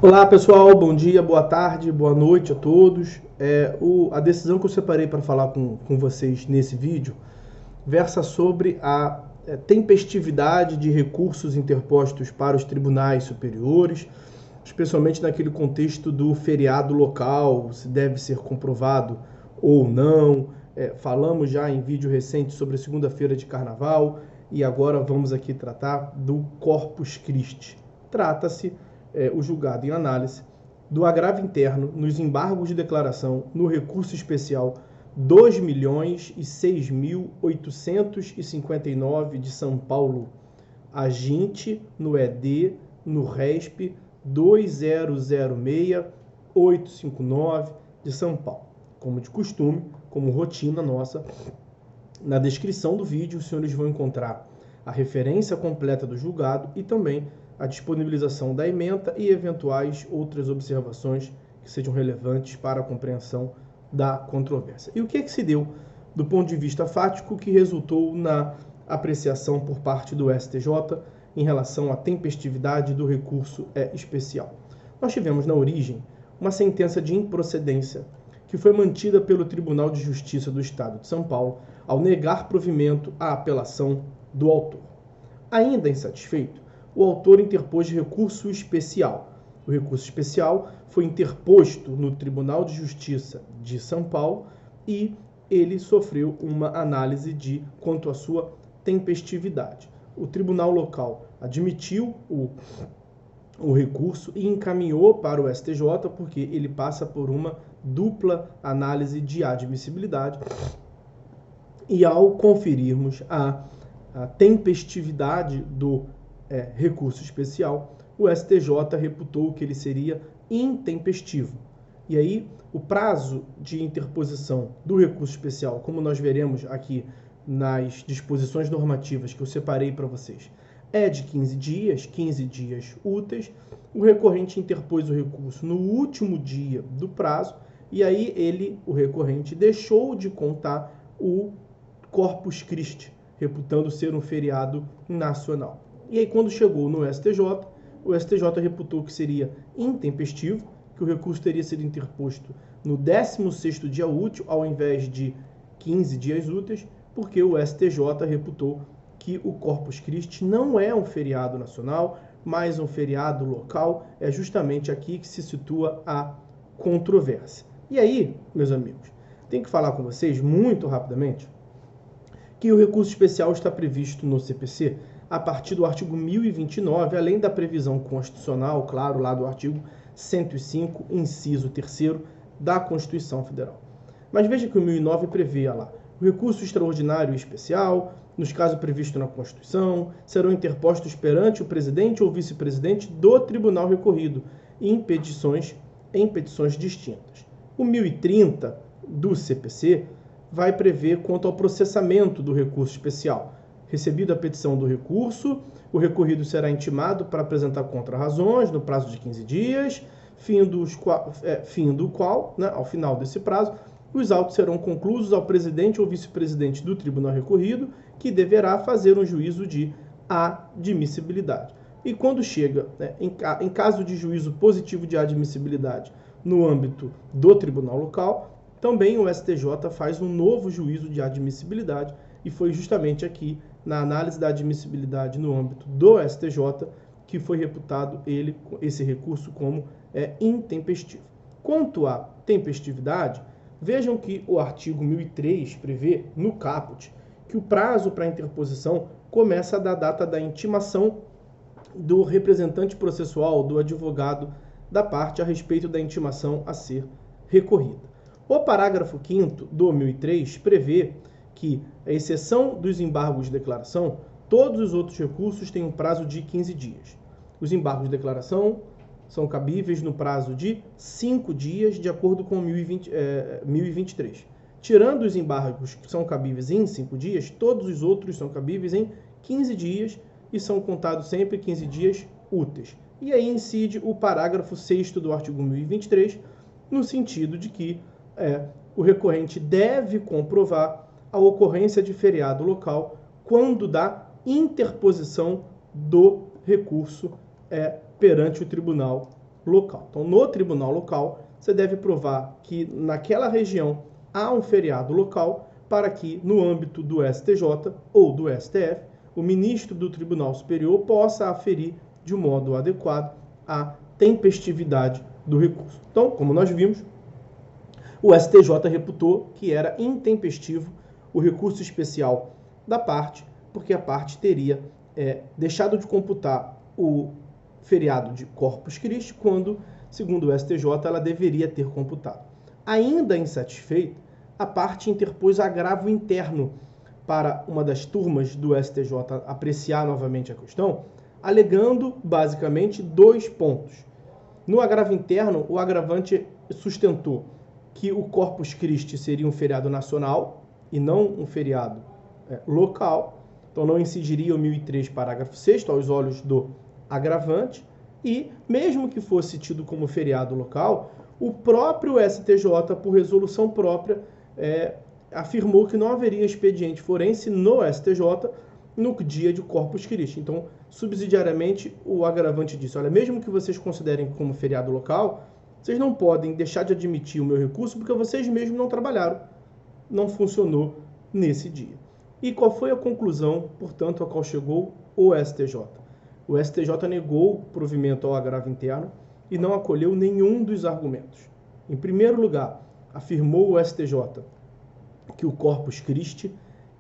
Olá pessoal, bom dia, boa tarde, boa noite a todos. A decisão que eu separei para falar com vocês nesse vídeo versa sobre a tempestividade de recursos interpostos para os tribunais superiores, especialmente naquele contexto do feriado local, se deve ser comprovado ou não. Falamos já em vídeo recente sobre a segunda-feira de carnaval e agora vamos aqui tratar do Corpus Christi. Trata-se o julgado em análise do agravo interno nos embargos de declaração no recurso especial 2.006.859 de São Paulo, aginte no ED, no RESP 2006.859 de São Paulo. Como de costume, como rotina nossa, na descrição do vídeo os senhores vão encontrar a referência completa do julgado e também a disponibilização da ementa e eventuais outras observações que sejam relevantes para a compreensão da controvérsia. E o que é que se deu do ponto de vista fático que resultou na apreciação por parte do STJ em relação à tempestividade do recurso especial? Nós tivemos na origem uma sentença de improcedência que foi mantida pelo Tribunal de Justiça do Estado de São Paulo ao negar provimento à apelação do autor. Ainda insatisfeito, o autor interpôs recurso especial. O recurso especial foi interposto no Tribunal de Justiça de São Paulo e ele sofreu uma análise quanto à sua tempestividade. O tribunal local admitiu o recurso e encaminhou para o STJ porque ele passa por uma dupla análise de admissibilidade e ao conferirmos a tempestividade do recurso especial, o STJ reputou que ele seria intempestivo. E aí, o prazo de interposição do recurso especial, como nós veremos aqui nas disposições normativas que eu separei para vocês, é de 15 dias úteis. O recorrente interpôs o recurso no último dia do prazo, e aí o recorrente, deixou de contar o Corpus Christi, reputando ser um feriado nacional. E aí, quando chegou no STJ, o STJ reputou que seria intempestivo, que o recurso teria sido interposto no 16º dia útil, ao invés de 15 dias úteis, porque o STJ reputou que o Corpus Christi não é um feriado nacional, mas um feriado local. É justamente aqui que se situa a controvérsia. E aí, meus amigos, tenho que falar com vocês muito rapidamente que o recurso especial está previsto no CPC a partir do artigo 1029, além da previsão constitucional, claro, lá do artigo 105, inciso 3º da Constituição Federal. Mas veja que o 1009 prevê lá: o recurso extraordinário e especial, nos casos previstos na Constituição, serão interpostos perante o presidente ou vice-presidente do tribunal recorrido em petições distintas. O 1030 do CPC vai prever quanto ao processamento do recurso especial. Recebida a petição do recurso, o recorrido será intimado para apresentar contrarrazões no prazo de 15 dias, fim do qual, ao final desse prazo, os autos serão conclusos ao presidente ou vice-presidente do tribunal recorrido, que deverá fazer um juízo de admissibilidade. E quando chega, em caso de juízo positivo de admissibilidade no âmbito do tribunal local, também o STJ faz um novo juízo de admissibilidade, e foi justamente aqui, na análise da admissibilidade no âmbito do STJ, que foi reputado esse recurso como intempestivo. Quanto à tempestividade, vejam que o artigo 1003 prevê, no caput, que o prazo para interposição começa da data da intimação do representante processual, do advogado da parte, a respeito da intimação a ser recorrida. O parágrafo 5º do 1003 prevê que, à exceção dos embargos de declaração, todos os outros recursos têm um prazo de 15 dias. Os embargos de declaração são cabíveis no prazo de 5 dias, de acordo com o 1023. Tirando os embargos que são cabíveis em 5 dias, todos os outros são cabíveis em 15 dias e são contados sempre 15 dias úteis. E aí incide o parágrafo 6º do artigo 1023, no sentido de que o recorrente deve comprovar a ocorrência de feriado local quando da interposição do recurso perante o Tribunal local. Então, no tribunal local, você deve provar que naquela região há um feriado local para que, no âmbito do STJ ou do STF, o ministro do Tribunal Superior possa aferir de um modo adequado a tempestividade do recurso. Então, como nós vimos, o STJ reputou que era intempestivo o recurso especial da parte, porque a parte teria deixado de computar o feriado de Corpus Christi, quando, segundo o STJ, ela deveria ter computado. Ainda insatisfeita, a parte interpôs agravo interno para uma das turmas do STJ apreciar novamente a questão, alegando basicamente 2 pontos. No agravo interno, o agravante sustentou que o Corpus Christi seria um feriado nacional e não um feriado local, então não incidiria o 1003, parágrafo 6º, aos olhos do agravante, e mesmo que fosse tido como feriado local, o próprio STJ, por resolução própria, afirmou que não haveria expediente forense no STJ no dia de Corpus Christi. Então, subsidiariamente, o agravante disse, olha, mesmo que vocês considerem como feriado local, vocês não podem deixar de admitir o meu recurso porque vocês mesmos não trabalharam, não funcionou nesse dia. E qual foi a conclusão, portanto, a qual chegou o STJ? O STJ negou o provimento ao agravo interno e não acolheu nenhum dos argumentos. Em primeiro lugar, afirmou o STJ que o Corpus Christi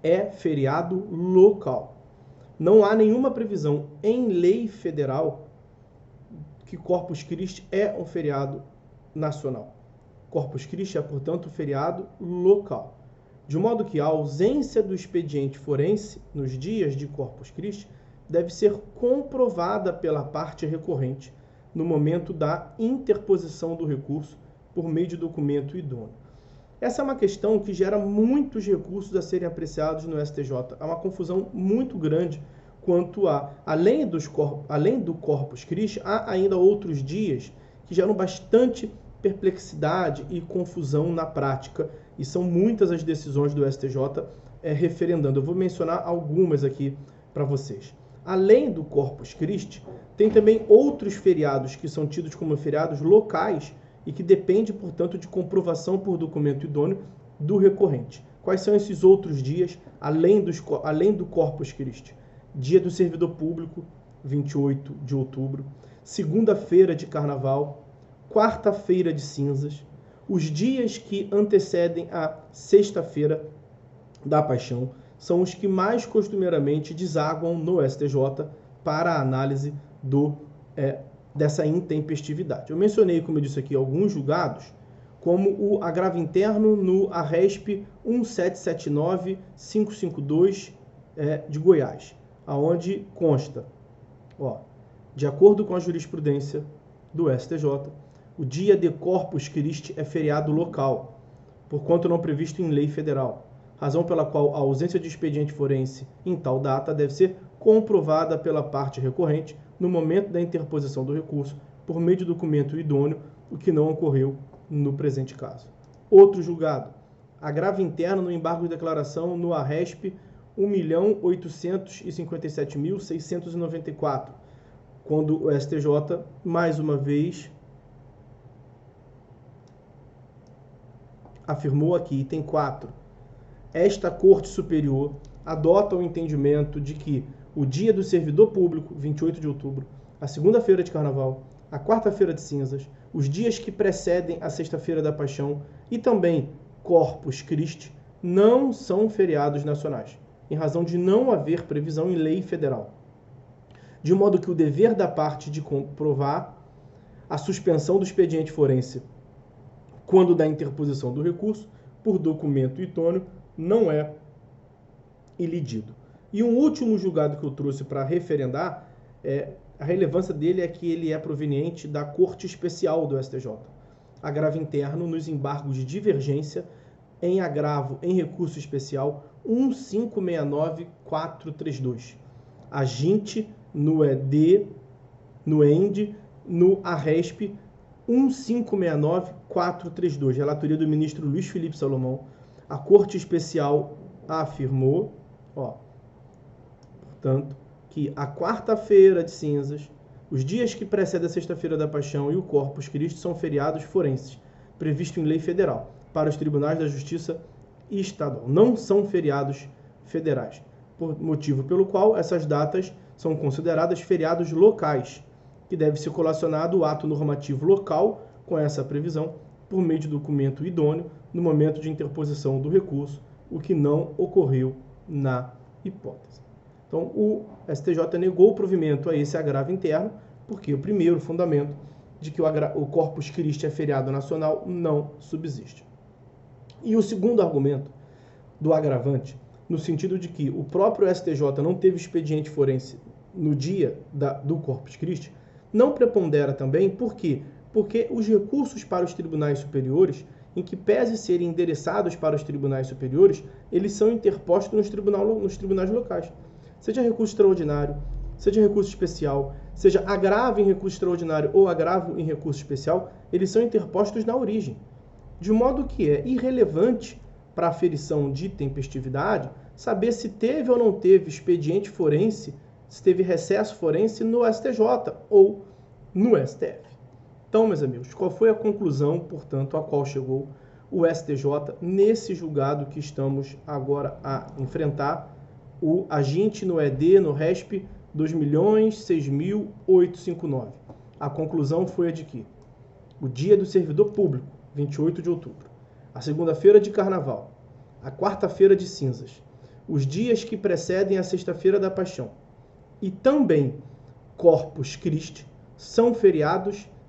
é feriado local. Não há nenhuma previsão em lei federal que Corpus Christi é um feriado nacional. Corpus Christi é, portanto, feriado local. De modo que a ausência do expediente forense nos dias de Corpus Christi deve ser comprovada pela parte recorrente no momento da interposição do recurso por meio de documento idôneo. Essa é uma questão que gera muitos recursos a serem apreciados no STJ. Há uma confusão muito grande quanto a, além do Corpus Christi, há ainda outros dias que geram bastante perplexidade e confusão na prática, e são muitas as decisões do STJ referendando. Eu vou mencionar algumas aqui para vocês. Além do Corpus Christi, tem também outros feriados que são tidos como feriados locais e que dependem, portanto, de comprovação por documento idôneo do recorrente. Quais são esses outros dias, além do Corpus Christi? Dia do Servidor Público, 28 de outubro, segunda-feira de Carnaval, quarta-feira de cinzas, os dias que antecedem a sexta-feira da Paixão, são os que mais costumeiramente desaguam no STJ para a análise dessa intempestividade. Eu mencionei, como eu disse aqui, alguns julgados, como o agravo interno no ARESP 1779552 de Goiás, aonde consta, de acordo com a jurisprudência do STJ, o dia de Corpus Christi é feriado local, porquanto não previsto em lei federal, razão pela qual a ausência de expediente forense em tal data deve ser comprovada pela parte recorrente no momento da interposição do recurso por meio de documento idôneo, o que não ocorreu no presente caso. Outro julgado, agravo interno no embargo de declaração no ARESP 1.857.694, quando o STJ, mais uma vez, afirmou aqui, item 4, esta Corte Superior adota o entendimento de que o dia do servidor público, 28 de outubro, a segunda-feira de Carnaval, a quarta-feira de cinzas, os dias que precedem a sexta-feira da Paixão e também Corpus Christi não são feriados nacionais, em razão de não haver previsão em lei federal. De modo que o dever da parte de comprovar a suspensão do expediente forense quando da interposição do recurso por documento idôneo não é ilidido. E um último julgado que eu trouxe para referendar, a relevância dele é que ele é proveniente da Corte Especial do STJ. Agravo interno nos embargos de divergência em agravo em recurso especial 1569432. Aginte no ED, no END, no ARESP 1569432, relatoria do ministro Luiz Felipe Salomão. A Corte Especial afirmou, portanto, que a quarta-feira de cinzas Os dias que precedem a Sexta-feira da Paixão e o Corpus Christi são feriados forenses, previsto em lei federal, para os tribunais da Justiça estadual. Não são feriados federais, por motivo pelo qual essas datas são consideradas feriados locais, que deve ser colacionado o ato normativo local com essa previsão por meio de documento idôneo no momento de interposição do recurso, o que não ocorreu na hipótese. Então, o STJ negou o provimento a esse agravo interno, porque o primeiro fundamento de que o Corpus Christi é feriado nacional não subsiste. E o segundo argumento do agravante, no sentido de que o próprio STJ não teve expediente forense no dia do Corpus Christi, não prepondera também, por quê? Porque os recursos para os tribunais superiores, em que pese serem endereçados para os tribunais superiores, eles são interpostos nos tribunais locais. Seja recurso extraordinário, seja recurso especial, seja agravo em recurso extraordinário ou agravo em recurso especial, eles são interpostos na origem. De modo que é irrelevante para a aferição de tempestividade saber se teve ou não teve expediente forense, se teve recesso forense no STJ ou no STF. Então, meus amigos, qual foi a conclusão, portanto, a qual chegou o STJ nesse julgado que estamos agora a enfrentar, o aginte no ED, no RESP 2.006.859. A conclusão foi a de que o dia do servidor público, 28 de outubro, a segunda-feira de carnaval, a quarta-feira de cinzas, os dias que precedem a sexta-feira da paixão e também Corpus Christi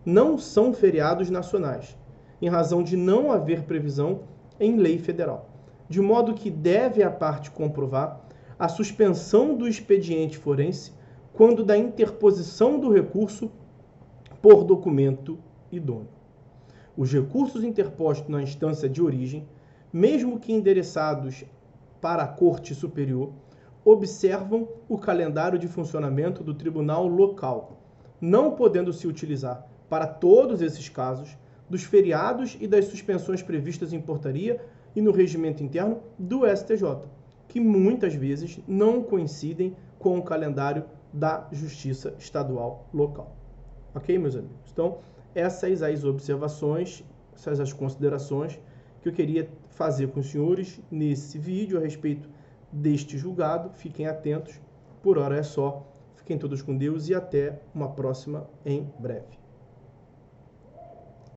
não são feriados nacionais, em razão de não haver previsão em lei federal, de modo que deve a parte comprovar a suspensão do expediente forense quando da interposição do recurso por documento idôneo. Os recursos interpostos na instância de origem, mesmo que endereçados para a Corte Superior, observam o calendário de funcionamento do tribunal local, não podendo se utilizar para todos esses casos dos feriados e das suspensões previstas em portaria e no regimento interno do STJ, que muitas vezes não coincidem com o calendário da Justiça Estadual local. Ok, meus amigos? Então, essas as observações, essas as considerações que eu queria fazer com os senhores nesse vídeo a respeito deste julgado. Fiquem atentos, por hora é só. Fiquem todos com Deus e até uma próxima em breve.